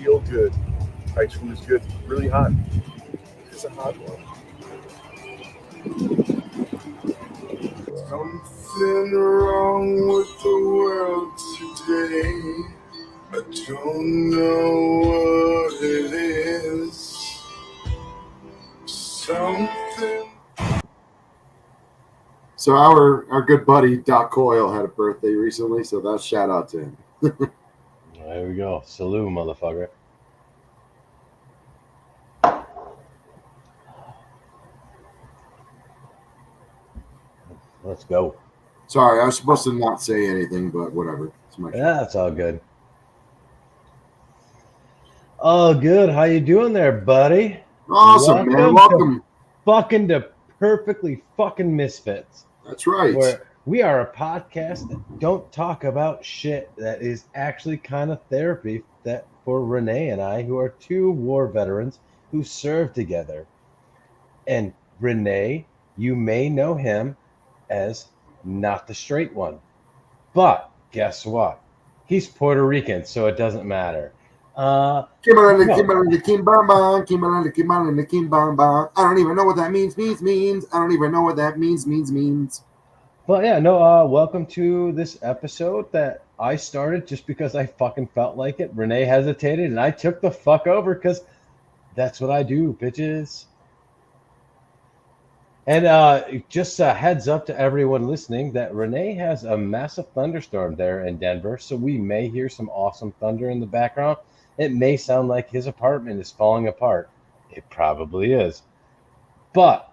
real good. Ice cream is good, really hot. It's a hot one. Something wrong with the world today. I don't know what it is. Something. So our good buddy Doc Coyle had a birthday recently, so that's shout out to him. There we go. Salute, motherfucker. Let's go. Sorry, I was supposed to not say anything, but whatever. That's all good. Oh, good. How you doing there, buddy? Awesome, man. Welcome. To Perfectly Fucking Misfits. That's right. Where we are a podcast that don't talk about shit that is actually kind of therapy that for Renee and I, who are two war veterans who served together. And Renee, you may know him as not the straight one. But guess what? He's Puerto Rican, so it doesn't matter. I don't even know what that means. I don't even know what that means. But yeah, no, welcome to this episode that I started just because I fucking felt like it. Renee hesitated, and I took the fuck over because that's what I do, bitches. And just a heads up to everyone listening that Renee has a massive thunderstorm there in Denver, so we may hear some awesome thunder in the background. It may sound like his apartment is falling apart. It probably is. But,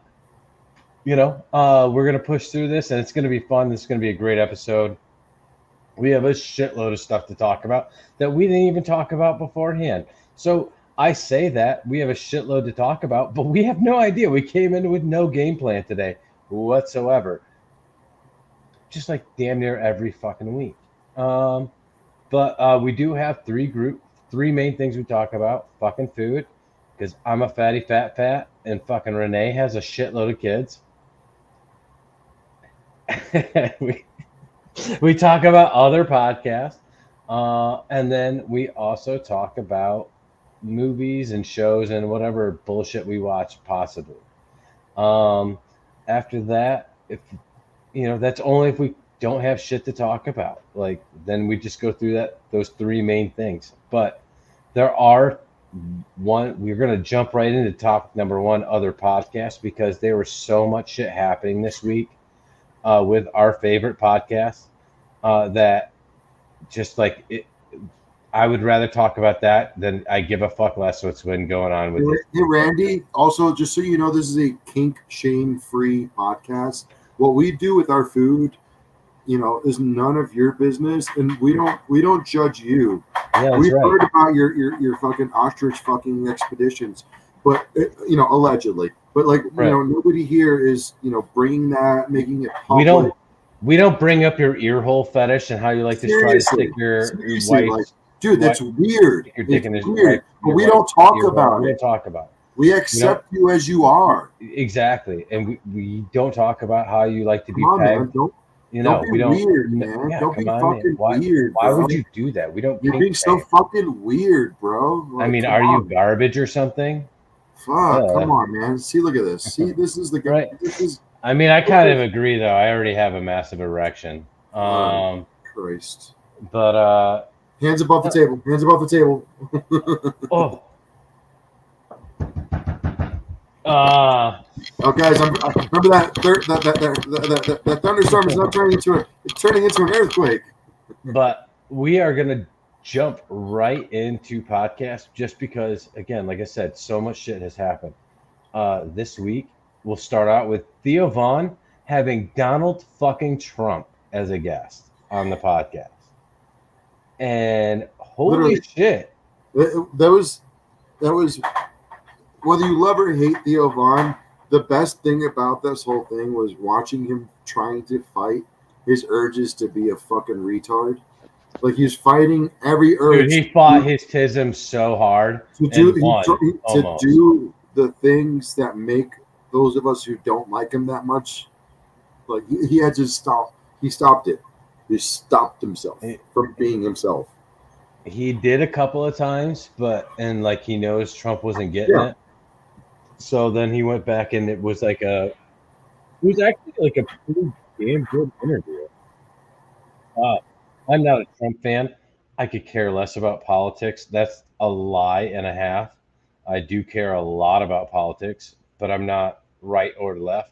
you know, we're going to push through this, and it's going to be fun. This is going to be a great episode. We have a shitload of stuff to talk about that we didn't even talk about beforehand. So I say that we have a shitload to talk about, but we have no idea. We came in with no game plan today whatsoever. Just like damn near every fucking week. But we do have three main things we talk about. Fucking food, because I'm a fatty fat, and fucking Renee has a shitload of kids. we talk about other podcasts, and then we also talk about movies and shows and whatever bullshit we watch, possibly. After that, if you know, that's only if we don't have shit to talk about. Like, then we just go through those three main things. But there are we're going to jump right into topic number one, other podcasts, because there was so much shit happening this week with our favorite podcast that just like it, I would rather talk about that than I give a fuck less what's been going on with it. Hey, Randy, also, just so you know, this is a kink shame-free podcast. What we do with our food, you know, is none of your business, and we don't judge you. Yeah, We've right. heard about your fucking ostrich fucking expeditions, but you know, allegedly. But like, right. You know, nobody here is, you know, bringing that, making it public. We don't bring up your ear hole fetish and how you like to try to stick your wife. Like, dude, that's weird. Your dick in his weird. But we don't talk about it. We don't talk about it. We accept you as you are. Exactly, and we don't talk about how you like to be pegged. Don't be weird, man. Yeah, don't be fucking weird. Why would you do that? We don't. You're being so fucking weird, bro. Like, I mean, are you garbage or something? Fuck, come on, man. See, look at this. See, this is the right. I mean, I kind of agree, though. I already have a massive erection. Christ. But hands above the table. Hands above the table. Oh. Oh, guys, remember that thunderstorm is not turning into an earthquake. But we are gonna jump right into podcast just because, again, like I said, so much shit has happened. This week we'll start out with Theo Von having Donald fucking Trump as a guest on the podcast, and holy shit, that was. Whether you love or hate Theo Von, the best thing about this whole thing was watching him trying to fight his urges to be a fucking retard. Like, he's fighting every urge. Dude, he fought his tism so hard to do the things that make those of us who don't like him that much. Like, he had to stop. He stopped it. He stopped himself from being himself. He did a couple of times, and like he knows Trump wasn't getting Yeah. it. So then he went back and it was actually like a pretty damn good interview. I'm not a Trump fan. I could care less about politics. That's a lie and a half. I do care a lot about politics, but I'm not right or left.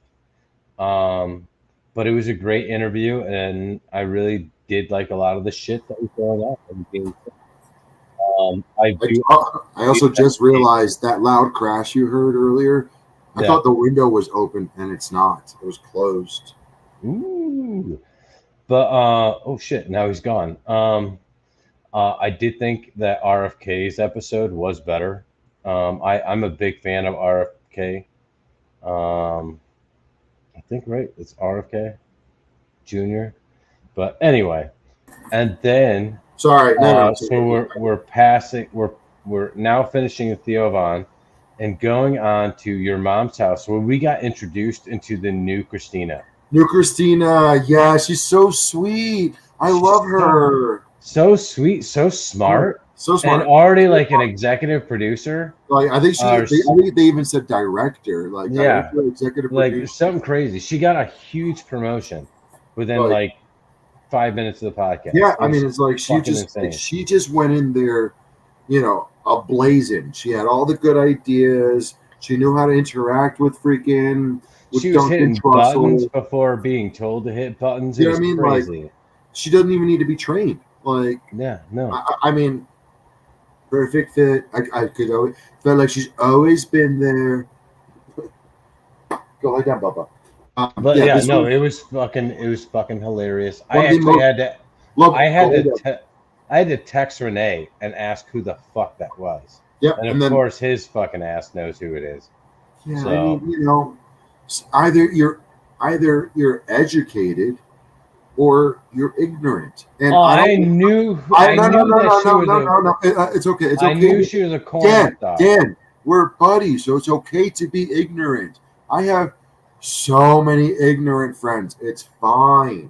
Um, but it was a great interview, and I really did like a lot of the shit that was going on. I do. I also just realized that loud crash you heard earlier. I Yeah. thought the window was open, and it's not. It was closed. Ooh. But oh shit, now he's gone. I did think that RFK's episode was better. I'm a big fan of RFK. I think right, it's RFK Jr. But anyway, and then Sorry. No. so we're now finishing with Theo Von and going on to your mom's house where we got introduced into the new Christina. New Christina. Yeah, she's so sweet. I love her. So sweet, so smart. So smart. And already like an executive producer. Like I think I think they even said director. Like yeah, director, executive like producer. something crazy. She got a huge promotion within like 5 minutes of the podcast. Yeah, I mean it's like she just went in there, ablazing. She had all the good ideas. She knew how to interact with freaking. She was hitting buttons before being told to hit buttons. You know what I mean? Crazy. Like, she doesn't even need to be trained. Like, yeah, no. I mean, perfect fit. I could always felt like she's always been there. Go lay down, Bubba. But yeah, no, it was fucking hilarious. I had to text Renee and ask who the fuck that was. Yeah, and of course his fucking ass knows who it is. Yeah, so. I mean, either you're educated or you're ignorant. And I knew. No. It's okay. It's okay. I knew she was a corn star. Dan, we're buddies, so it's okay to be ignorant. I have so many ignorant friends. It's fine.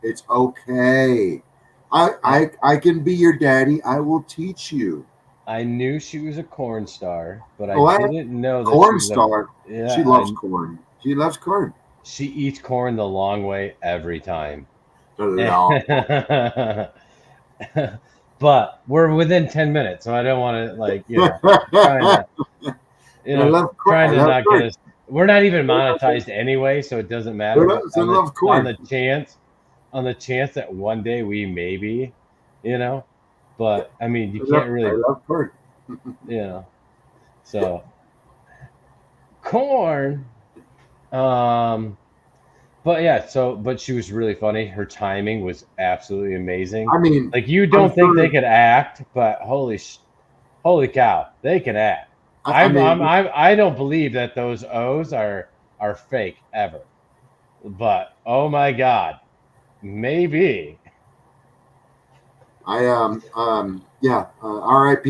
It's okay. I can be your daddy. I will teach you. I knew she was a corn star, but I didn't know that corn star. She loves corn. She loves corn. She eats corn the long way every time. No. But we're within 10 minutes, so I don't want to trying to not get us. We're not even monetized anyway, so it doesn't matter. On the chance that one day we may be, But I mean, you can't really. I love corn. So corn. But yeah, but she was really funny. Her timing was absolutely amazing. I mean, like you don't think they could act, but holy cow, they can act. I don't believe that those O's are fake ever. But oh my god, maybe. R.I.P.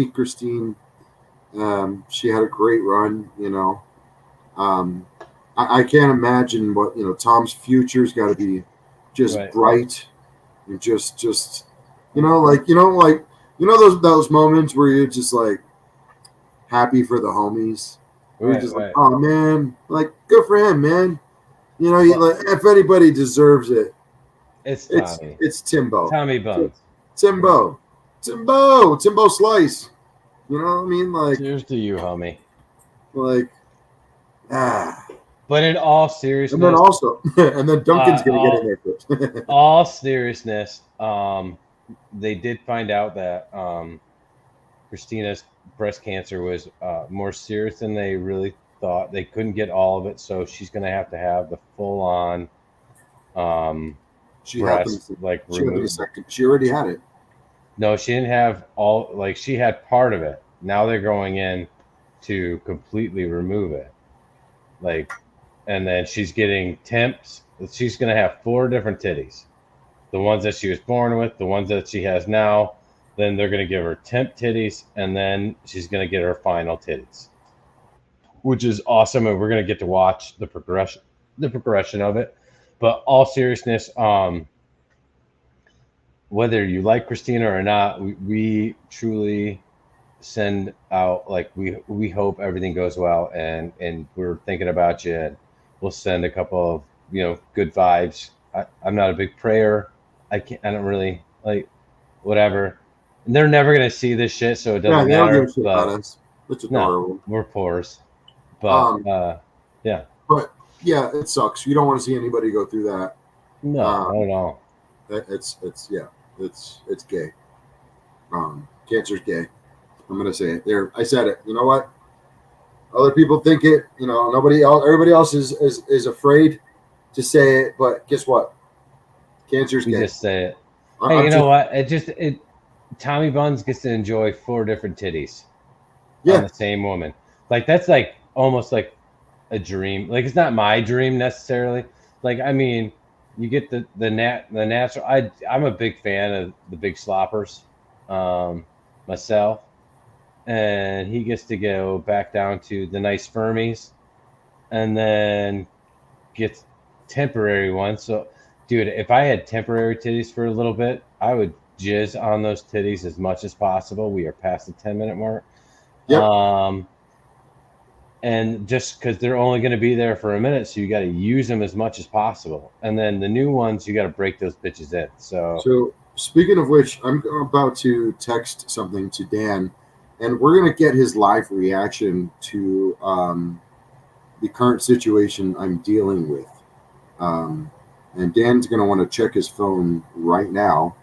Christine. She had a great run, I can't imagine what Tom's future's got to be just bright and just those moments where you're just like happy for the homies. You're just like, oh man, like good for him, man. If anybody deserves it, it's Tommy. It's Timbo. Tommy Buns. Timbo Slice. You know what I mean? Like, cheers to you, homie. But in all seriousness, and then Duncan's gonna get in there first. All seriousness, they did find out that Christina's breast cancer was more serious than they really thought. They couldn't get all of it, so she's gonna have to have the full-on breast removed. She already had it. No, she didn't have all. Like she had part of it. Now they're going in to completely remove it. And then she's getting temps. She's going to have 4 different titties. The ones that she was born with, the ones that she has now. Then they're going to give her temp titties, and then she's going to get her final titties, which is awesome. And we're going to get to watch the progression of it. But all seriousness, whether you like Christina or not, we truly send out like we hope everything goes well, and we're thinking about you, and we'll send a couple of good vibes. I'm not a big prayer. I don't really like whatever. And they're never gonna see this shit, so it Yeah, doesn't they don't give matter. a shit about But us. It's no, adorable. we're pores. But yeah, But yeah, it sucks. You don't want to see anybody go through that. no, not at all. It's gay. Cancer's gay. I'm gonna say it. There, I said it. You know what? Other people think it. Everybody else is afraid to say it. But guess what? Cancer's We gay. just say it. I'm Hey, you know just- what? Tommy Buns gets to enjoy 4 different titties Yeah. on the same woman. Like that's like almost like a dream. Like it's not my dream necessarily. Like I mean, you get the natural. I'm a big fan of the big sloppers, myself, and he gets to go back down to the nice Fermies, and then gets temporary ones. So, dude, if I had temporary titties for a little bit, I would jizz on those titties as much as possible. We are past the 10-minute mark. Yep. And just because they're only going to be there for a minute, so you got to use them as much as possible. And then the new ones, you got to break those bitches in. So speaking of which, I'm about to text something to Dan, and we're gonna get his live reaction to the current situation I'm dealing with. And Dan's gonna want to check his phone right now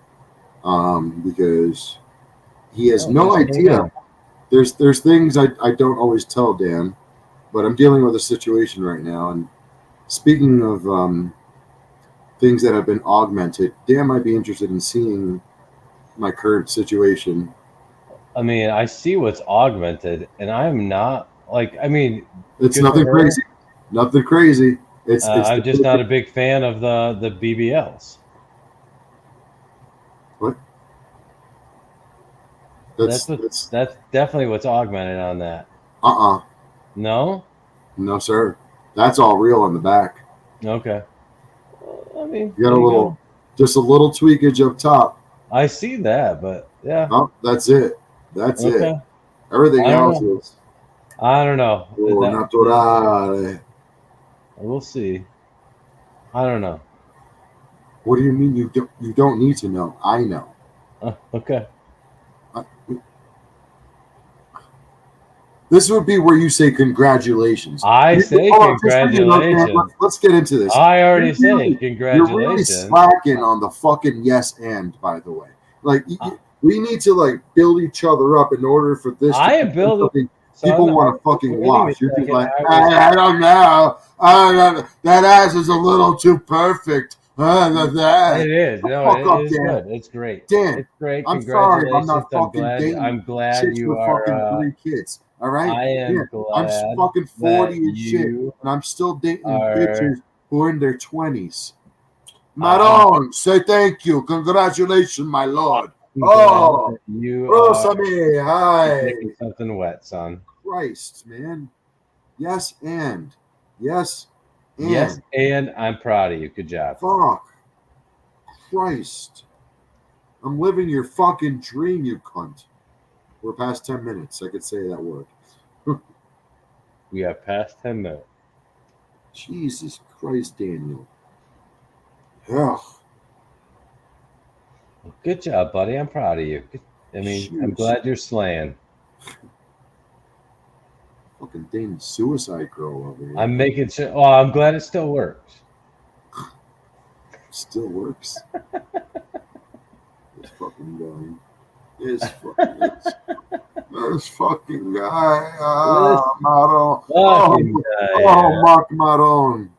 because he has no idea. There's things I don't always tell Dan, but I'm dealing with a situation right now. And speaking of things that have been augmented, Dan might be interested in seeing my current situation. I mean, I see what's augmented, and I'm not like. I mean, It's good nothing for her. crazy. Nothing crazy. It's I'm just not a big fan of the BBLs. What? That's That's definitely what's augmented on that. No, No? sir. That's all real on the back. Okay. I mean, You got there a just a little tweakage up top. I see that, but yeah. Oh, that's it. That's Okay. it. Everything I don't else know. is I don't know. naturale. We'll see. I don't know. What do you mean you don't need to know? I know. Okay. This would be where you say congratulations. I say Just so you know, Dan, congratulations. let's get into this. I already say You're really congratulations. slacking on the fucking yes and, by the way. Like we need to like build each other up in order for this. I am building. Fucking, So people I'm want to fucking wait a watch. You're just second, like, I was- I don't know. That ass is a little too perfect. It is. No, fuck up, it is Dan. good. It's great. Dan, It's great. I'm sorry, I'm Congratulations. not fucking dating I'm glad chicks you with are. fucking 3 kids. All right. I am Yeah, I'm glad fucking 40 that and shit, you and I'm still dating are- bitches who are in their 20s. Maron, say thank you. Congratulations, my lord. Oh, you Rosami, hi. making something wet, son. Christ, man. Yes, and. Yes, and. Yes, and I'm proud of you. Good job. Fuck. Christ. I'm living your fucking dream, you cunt. We're past 10 minutes. I could say that word. We have passed 10 minutes. Jesus Christ, Daniel. Ugh. Good job, buddy. I'm proud of you. I mean, I'm Shoot. glad you're slaying. Fucking damn suicide girl over here. I'm making sure. Oh, I'm glad it still works. Still works. This fucking guy. This fucking guy. Maron. Fucking guy, yeah. Mark Maron.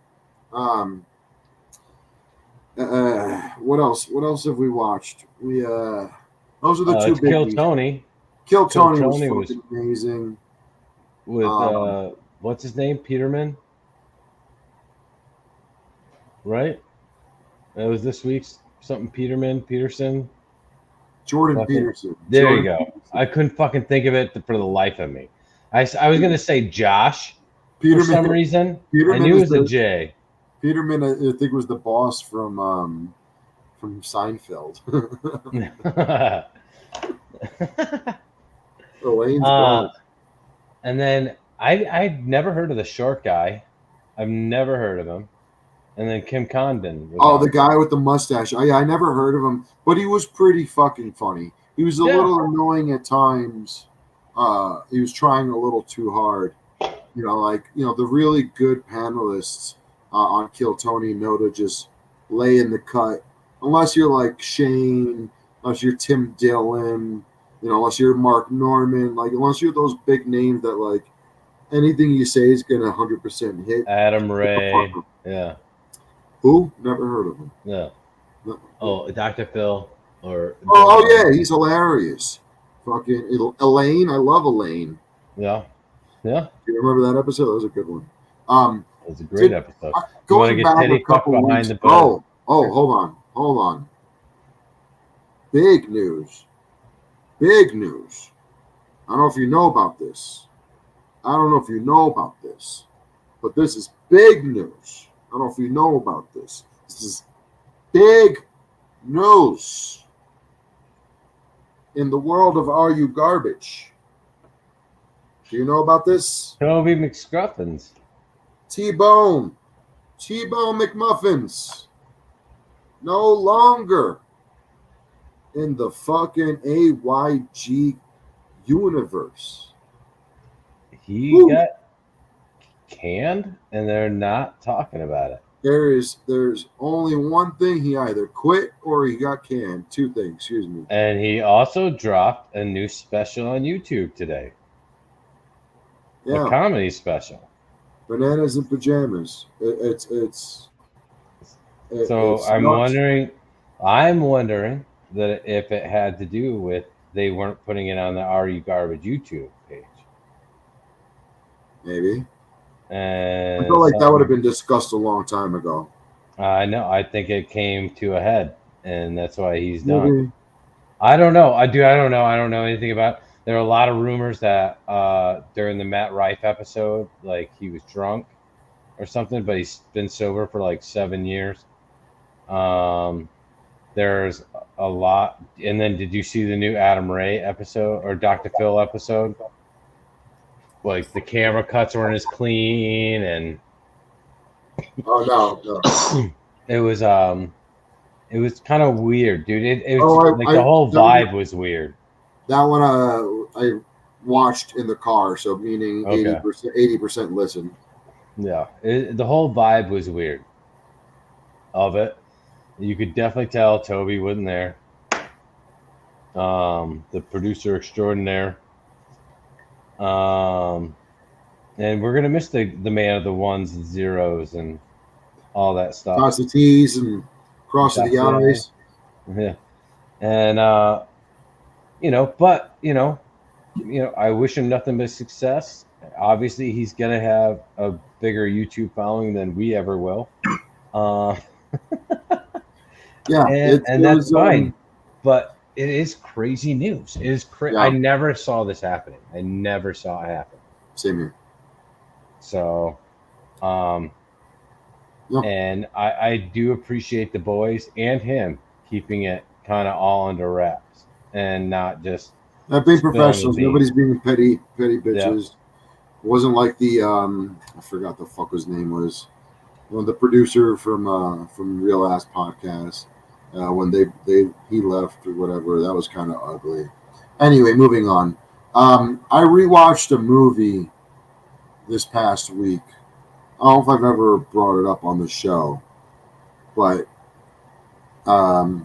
What else? What else have we watched? Those are the two big Kill ones. Tony Kill Tony Tony was fucking amazing. with what's his name? Peterman, right? That was this week's something. Peterson. Jordan Fucking- Peterson. There Jordan you go. Peterson. I couldn't fucking think of it for the life of me. I was gonna say Josh for some Peterman. reason. I Peterman knew it is was a the- J. Peterman, I think, was the boss from from Seinfeld. Elaine's gone. And then I'd never heard of the short guy. I've never heard of him. And then Kim Condon. Was Oh, on. the guy with the mustache. I never heard of him, but he was pretty fucking funny. He was a Yeah. little annoying at times. He was trying a little too hard. The really good panelists on Kill Tony know to just lay in the cut. Unless you're like Shane, unless you're Tim Dillon, unless you're Mark Norman, unless you're those big names that like anything you say is gonna 100% hit. Adam Ray. Yeah. Who? Never heard of him. Yeah. Oh, Dr. Phil. Oh yeah, he's hilarious. Fucking Elaine, I love Elaine. Yeah. Yeah. Do you remember that episode? That was a good one. It was a great episode. Going back a couple weeks. Hold on. Big news. I don't know if you know about this. But this is big news. I don't know if you know about this. This is big news. In the world of Are You Garbage? Do you know about this? Toby McScruffins. T-Bone McMuffins. No longer in the fucking AYG universe. He got canned, and they're not talking about it. There's only one thing. He either quit or he got canned. Two things, excuse me. And he also dropped a new special on YouTube today. Yeah. A comedy special. Bananas and pajamas. I'm wondering that if it had to do with they weren't putting it on the Are You Garbage YouTube page. Maybe. And I feel like that would have been discussed a long time ago. I know. I think it came to a head, and that's why he's done. Maybe. I don't know. I don't know. I don't know anything about it. There are a lot of rumors that during the Matt Rife episode, like he was drunk or something, but he's been sober for like 7 years. There's a lot. And then did you see the new Adam Ray episode or Dr. Phil episode? Like the camera cuts weren't as clean, and oh no. it was kind of weird, dude. It was the whole vibe was weird. That one I watched in the car, so meaning 80% listen. Yeah, the whole vibe was weird. Of it, you could definitely tell Toby wasn't there. The producer extraordinaire. And we're gonna miss the man of the ones and zeros and all that stuff. Cross the T's and cross the I's. Yeah, and I wish him nothing but success. Obviously, he's gonna have a bigger YouTube following than we ever will. And that's fine. But it is crazy news. It is I never saw this happening. I never saw it happen. Same here. So, and I do appreciate the boys and him keeping it kind of all under wraps and not just being professionals. Nobody's being petty bitches. Yeah. It wasn't like the I forgot the fuck his name was. Well, the producer from Real Ass Podcast. When he left or whatever, that was kind of ugly. Anyway, moving on. I rewatched a movie this past week. I don't know if I've ever brought it up on the show, but I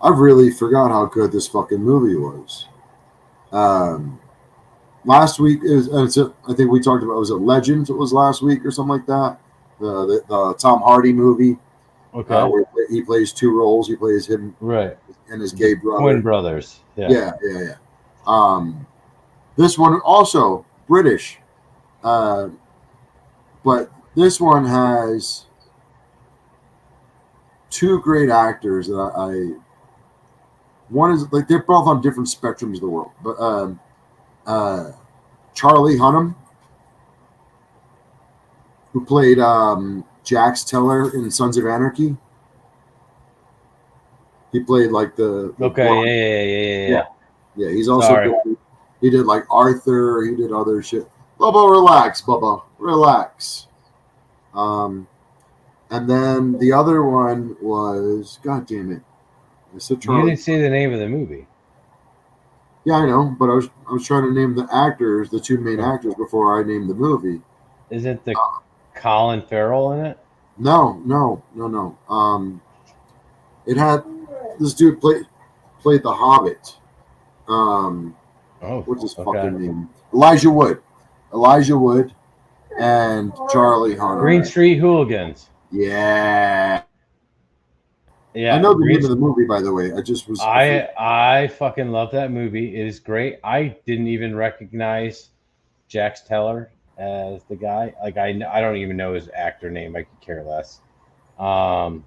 really forgot how good this fucking movie was. Last week I think we talked about, was it Legend? It was last week or something like that. The Tom Hardy movie. Okay. Where he plays two roles. He plays him and his gay brother. Twin brothers. Yeah. This one also British. But this one has two great actors that one is like they're both on different spectrums of the world. But Charlie Hunnam, who played Jax Teller in Sons of Anarchy. He played like the Okay, blonde- yeah. yeah. He's also Sorry. good. He did like Arthur. He did other shit. Bubba, relax, Bubba, relax. And then the other one was, God damn it, I said You Charlie. didn't say the name of the movie. Yeah, I know, but I was trying to name the actors, the two main actors, before I named the movie. Isn't the Colin Farrell in it? No. It had this dude played the Hobbit. What's his fucking name? Elijah Wood, and Charlie Hunter. Green Street Hooligans. Yeah. Yeah, I know the name of the movie, by the way. I just was. I fucking love that movie. It is great. I didn't even recognize Jax Teller as the guy. Like I don't even know his actor name. I could care less. I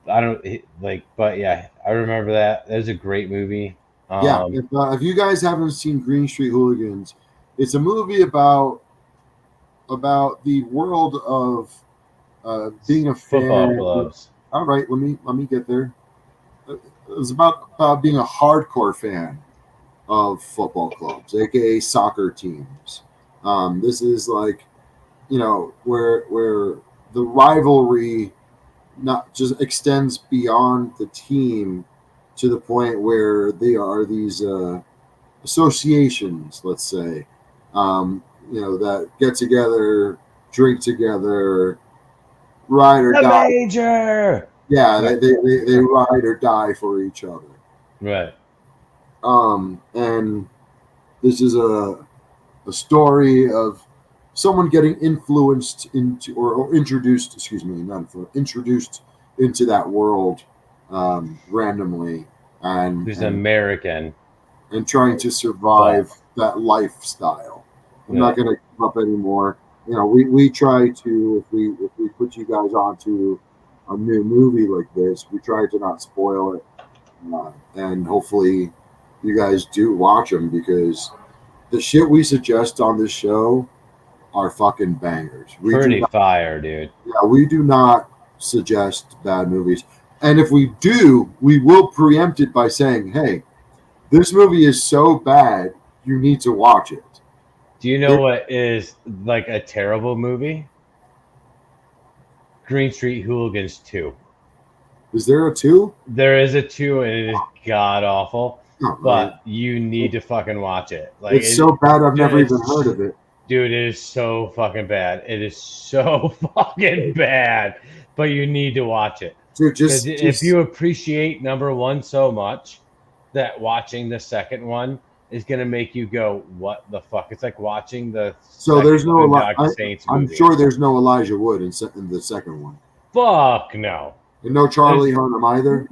don't like, but yeah, I remember that. That was a great movie. Yeah, if you guys haven't seen Green Street Hooligans, it's a movie about the world of being a football fan. clubs. All right, let me get there. It was about being a hardcore fan of football clubs, aka soccer teams. This is like, where the rivalry not just extends beyond the team to the point where they are these associations, let's say, that get together, drink together, ride or die. Major. Yeah, they ride or die for each other. Right. And this is a story of someone getting influenced into or introduced, excuse me, not influenced, introduced into that world randomly, and Who's American and trying to survive that lifestyle. I'm not going to give up anymore. We try to, if we put you guys onto a new movie like this, we try to not spoil it, and hopefully you guys do watch them, because the shit we suggest on this show are fucking bangers. Pretty fire, dude. Yeah, we do not suggest bad movies. And if we do, we will preempt it by saying, hey, this movie is so bad, you need to watch it. Do you know what is like a terrible movie? Green Street Hooligans 2. Is there a 2? There is a 2, and it is god awful. Oh, but you need to fucking watch it. Like it's so bad, I've never even heard of it. Dude, it is so fucking bad. It is so fucking bad. But you need to watch it. Dude, if you appreciate number 1 so much, that watching the second one is gonna make you go, "What the fuck?" It's like watching the. So there's no. I'm movie. sure there's no Elijah Wood in the second one. Fuck no. And no Charlie Hunnam either.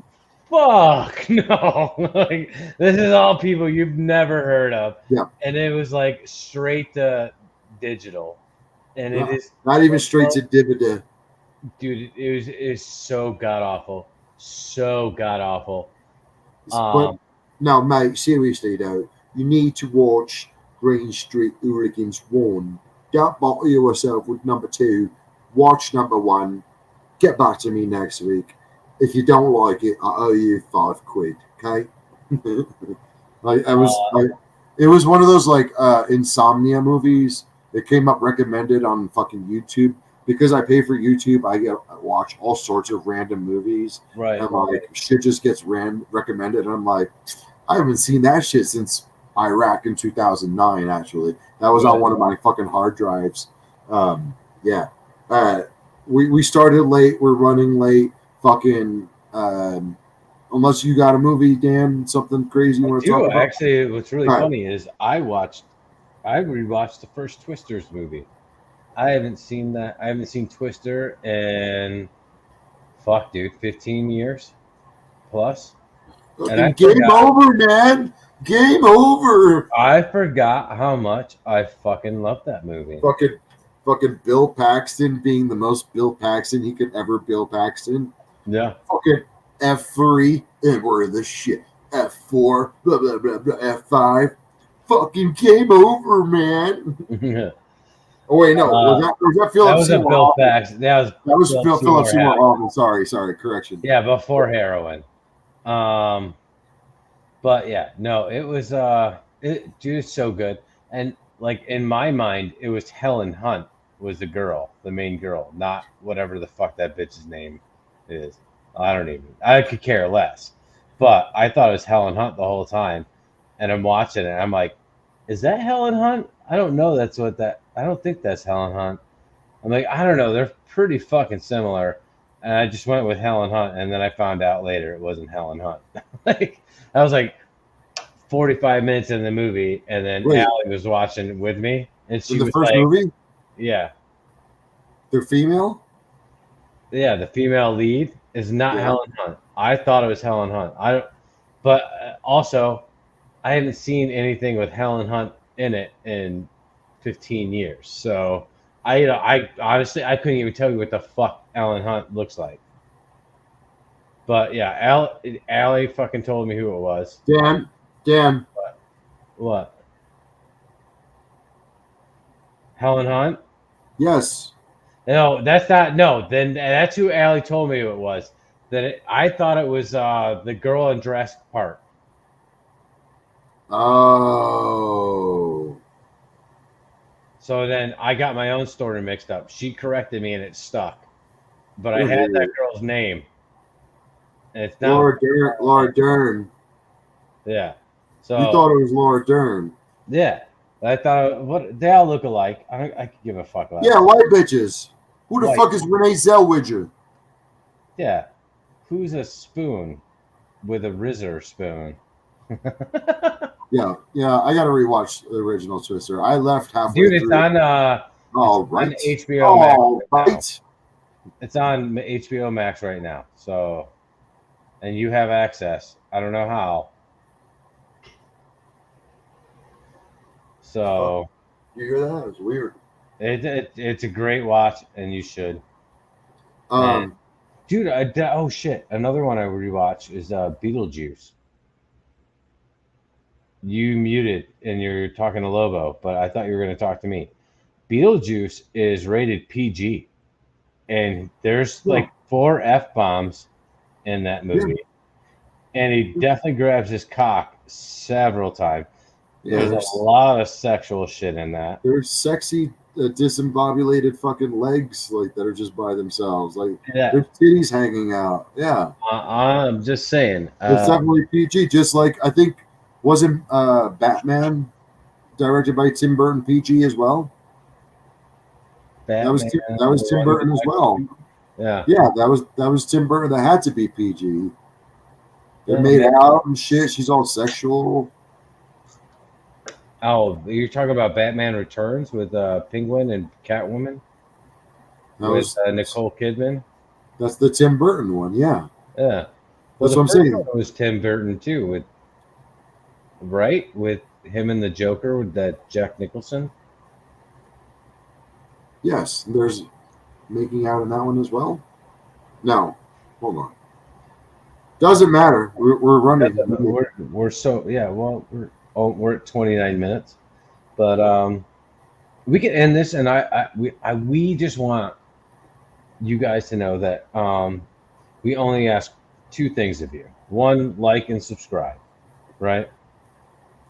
Fuck no. Like, this is all people you've never heard of. Yeah. And it was like straight to digital, and it is not even straight to DVD. Dude, it is so god awful, Now, mate, seriously though, you need to watch Green Street Hooligans 1. Don't bother yourself with number 2. Watch number 1. Get back to me next week. If you don't like it, I owe you £5, okay? It was one of those like insomnia movies that came up recommended on fucking YouTube. Because I pay for YouTube, I watch all sorts of random movies. Right. And like shit just gets recommended. And I'm like, I haven't seen that shit since Iraq in 2009, actually. That was on one of my fucking hard drives. Yeah. We started late. We're running late. Fucking unless you got a movie, Dan, something crazy you want to talk about? Actually, what's really funny is I rewatched the first Twisters movie. I haven't seen that. I haven't seen Twister in 15 years plus. And game over, man. Game over. I forgot how much I fucking loved that movie. Fucking Bill Paxton being the most Bill Paxton he could ever Bill Paxton. Yeah. Fucking F3, and we're the shit. F4, blah, blah, blah, blah, F5. Fucking game over, man. Oh wait, no, was that Philip That was a Seymour Bill Hoffman? Fax. That was That was Philip Philip Seymour Hoffman. Hoffman. Sorry, correction. Yeah, before heroin. But yeah, no, it was dude, it's so good. And like in my mind, it was Helen Hunt was the girl, the main girl, not whatever the fuck that bitch's name is. I could care less. But I thought it was Helen Hunt the whole time. And I'm watching it, and I'm like, is that Helen Hunt? I don't know. I don't think that's Helen Hunt. I'm like, I don't know. They're pretty fucking similar. And I just went with Helen Hunt, and then I found out later it wasn't Helen Hunt. Like, I was like 45 minutes in the movie, and then Wait. Allie was watching with me, and she In the was first like, movie, yeah, they're female. the female lead is not Yeah. Helen Hunt. I thought it was Helen Hunt. But also, I haven't seen anything with Helen Hunt in it in 15 years. So I honestly I couldn't even tell you what the fuck Helen Hunt looks like. But yeah, Allie fucking told me who it was. Dan. What? Helen Hunt? Yes. No, that's not. No, then that's who Allie told me who it was. I thought it was the girl in Jurassic Park. Oh. So then I got my own story mixed up. She corrected me and it stuck. But I had that girl's name. And it's not Laura Dern. Yeah. So You thought it was Laura Dern. yeah. I thought they all look alike. I could give a fuck about Yeah, white bitches. Who the White. fuck is Renee Zellweger? Yeah. Who's a spoon with a Rizzer spoon? Yeah. I gotta rewatch the original Twister. I left halfway Dude, it's through. on All right. on HBO Max. All right now. right. It's on HBO Max right now. So, and you have access. I don't know how. So You hear that? It's weird. it's a great watch, and you should. Dude, oh shit! Another one I rewatch is Beetlejuice. You muted and you're talking to Lobo, but I thought you were going to talk to me. Beetlejuice is rated PG, and there's like 4 F-bombs in that movie, and he definitely grabs his cock several times. Yeah, There's a lot of sexual shit in that. There's sexy, disembobulated fucking legs like that are just by themselves. Like Yeah. there's titties hanging out. Yeah, I'm just saying. it's definitely PG. Just like I think wasn't Batman directed by Tim Burton PG as well? That was Tim Burton as well. Yeah. Yeah, that was Tim Burton. That had to be PG. They Yeah. made out and shit. She's all sexual. Oh, you're talking about Batman Returns with Penguin and Catwoman with Nicole Kidman? That's the Tim Burton one, yeah. Yeah. That's what I'm saying. It was Tim Burton too, with him and the Joker with that Jack Nicholson. Yes, there's making out in that one as well. No, hold on. Doesn't matter. We're running. We're so yeah. Well, we're at 29 minutes, but we can end this, and we just want you guys to know that we only ask 2 things of you. 1, like and subscribe, right?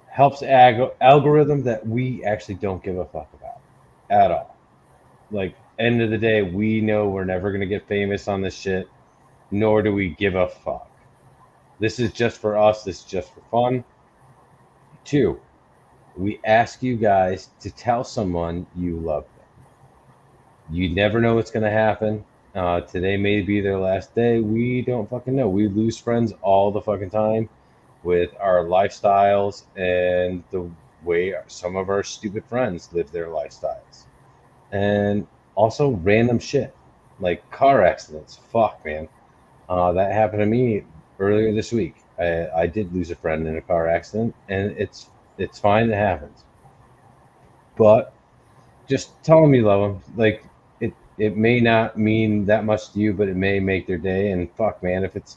Helps algorithm that we actually don't give a fuck about at all. Like, end of the day, we know we're never going to get famous on this shit, nor do we give a fuck. This is just for us. This is just for fun. 2, we ask you guys to tell someone you love them. You never know what's going to happen. Today may be their last day. We don't fucking know. We lose friends all the fucking time with our lifestyles and the way some of our stupid friends live their lifestyles. And also random shit like car accidents. Fuck, man. That happened to me earlier this week. I did lose a friend in a car accident, and it's fine. It happens. But just tell them you love them. Like, it may not mean that much to you, but it may make their day. And fuck, man, if it's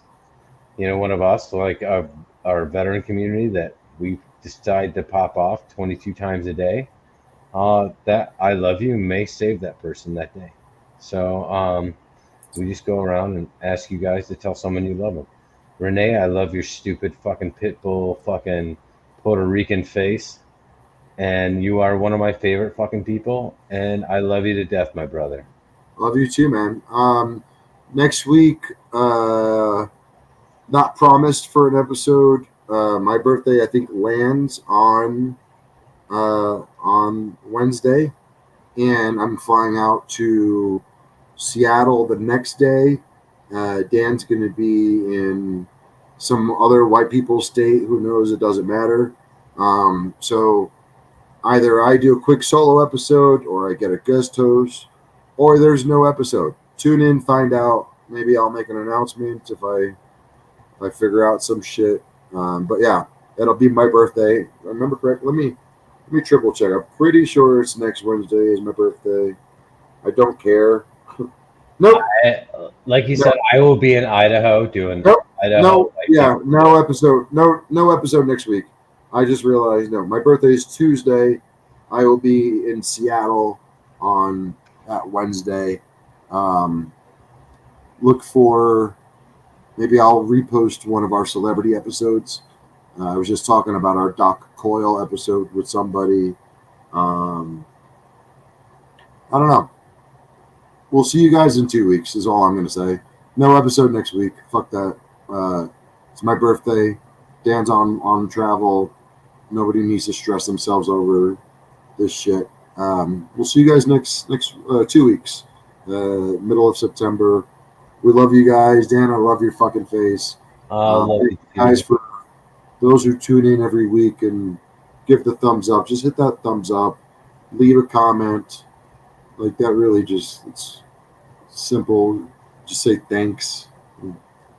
one of us, like our veteran community that we decide to pop off 22 times a day, that I love you may save that person that day. So we just go around and ask you guys to tell someone you love them. Renee, I love your stupid fucking pit bull fucking Puerto Rican face. And you are one of my favorite fucking people. And I love you to death, my brother. Love you too, man. Next week, not promised for an episode. My birthday, I think, lands on Wednesday, and I'm flying out to Seattle the next day. Dan's going to be in some other white people state. Who knows? It doesn't matter. So either I do a quick solo episode, or I get a guest host, or there's no episode. Tune in, find out. Maybe I'll make an announcement if I figure out some shit. But yeah, that'll be my birthday. If I remember correct. Let me triple check. I'm pretty sure it's next Wednesday is my birthday. I don't care. Nope. Like you said, I will be in Idaho doing Nope. Idaho. No, yeah, no episode. No episode next week. I just realized my birthday is Tuesday. I will be in Seattle on that Wednesday. Look for, maybe I'll repost one of our celebrity episodes. I was just talking about our Doc Coyle episode with somebody. I don't know. We'll see you guys in 2 weeks is all I'm going to say. No episode next week. Fuck that. It's my birthday. Dan's on travel. Nobody needs to stress themselves over this shit. We'll see you guys next 2 weeks. Middle of September. We love you guys. Dan, I love your fucking face. Love Thank you guys for those who tune in every week and give the thumbs up. Just hit that thumbs up. Leave a comment. Like that really it's simple. Just say thanks.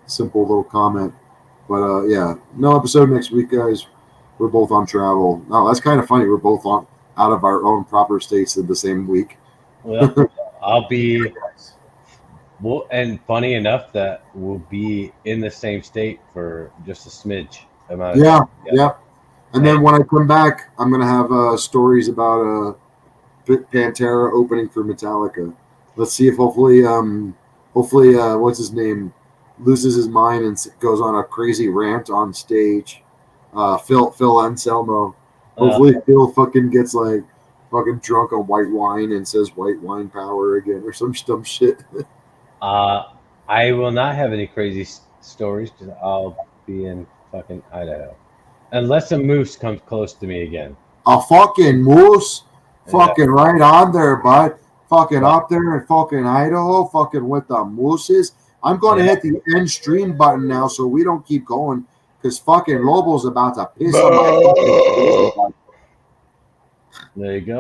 Simple little comment. But yeah, no episode next week, guys. We're both on travel. No, that's kind of funny. We're both out of our own proper states in the same week. Well, I'll be. Well, and funny enough that we'll be in the same state for just a smidge amount of time. Yeah. And then when I come back, I'm gonna have stories about Pantera opening for Metallica. Let's see if hopefully what's his name loses his mind and goes on a crazy rant on stage. Phil Anselmo. Hopefully Phil fucking gets like fucking drunk on white wine and says white wine power again or some dumb shit. I will not have any crazy stories because I'll be in fucking Idaho. Unless a moose comes close to me again. A fucking moose? Fucking right on there, bud. Fucking up there in fucking Idaho, fucking with the mooses. I'm going to hit the end stream button now so we don't keep going because fucking Lobo's about to piss on my fucking face. There you go.